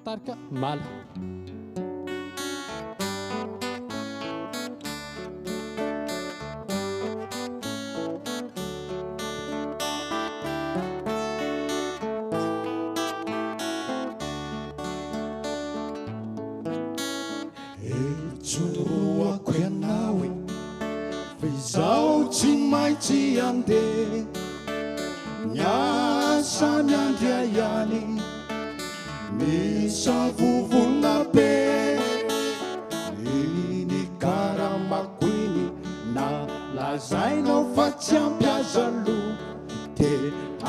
tarika mala. Etsoroako ianao e fa izao tsy maintsy andeha miasa miandria ihany misavovona be iny karamakoiny na lazainao fa tsy ampiaza loha de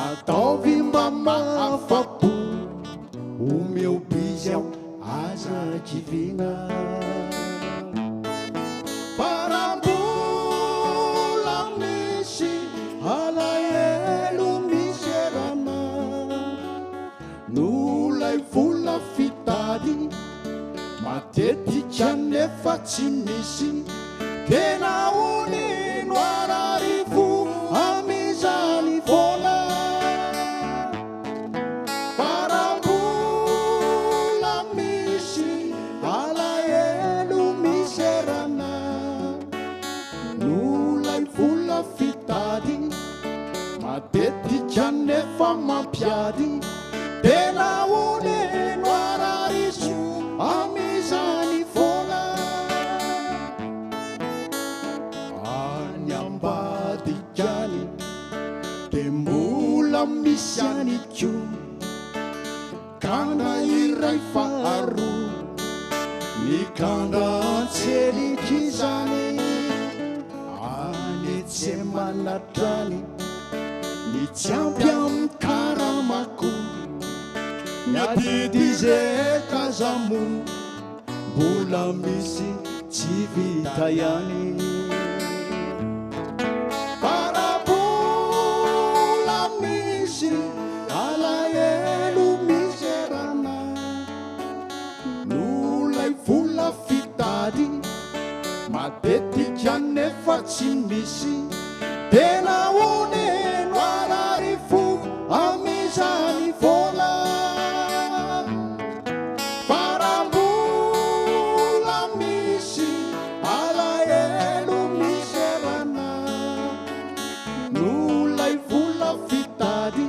ataovy mba mahafapo omeo bizy aho aza kivina parambola misy alahelo miserana nolay vola fitady matetika nefa tsy misy tena onino ararivo amizany vola parambola misy alahelo miserana nolay vola fitady matetika nefa mampiady tena onino arariso amizany vola any ambadikany de mbola misy any ko kanda iray faharoa ny kanda antselikizany any tsy manatrany ny tsy ampy amin'ny karamako miadidy zay kazamo mbola misy tsy vita ihany parabola misy alahelo miserana nolay vola fitady matetika nefa tsy misy tena oneno ararifo amizany vola parambola misy alahelo miserana nolay vola fitady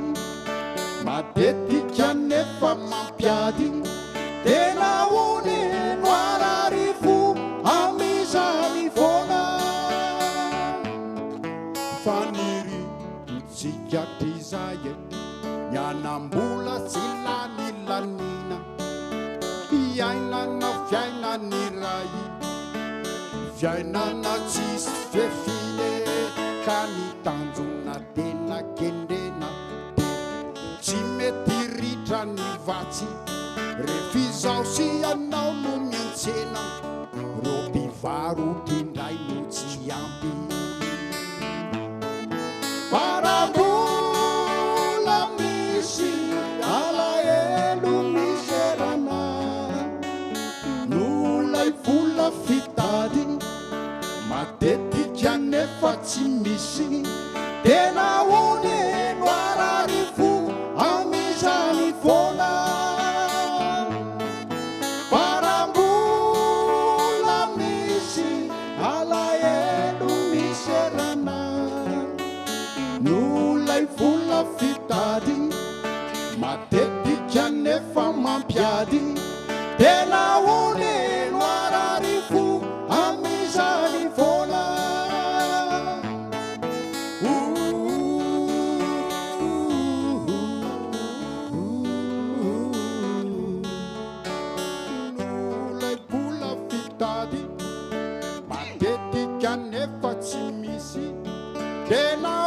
matetika nefa mampiady tena oneno ararifo amizany vola faniry tsikatry zay mianambola tsy lanilanina iainana fiainany ray fiainana tsisy fefile ka ny tanjona tena kendrena tsy mety ritra ny vatsy refizao sy anao no miantsena ro mpivarotindray no tsy ampy parabola misy alahelo miserana nolay vola fitady matetika nefa tsy misy tena oneno ararifo amizany vola parambola misy alahelo miserana nolay vola fitady matetika nefa mampiady tena oneno ararifo amizany vola nolay vola fitady matetika nefa tsy misy tena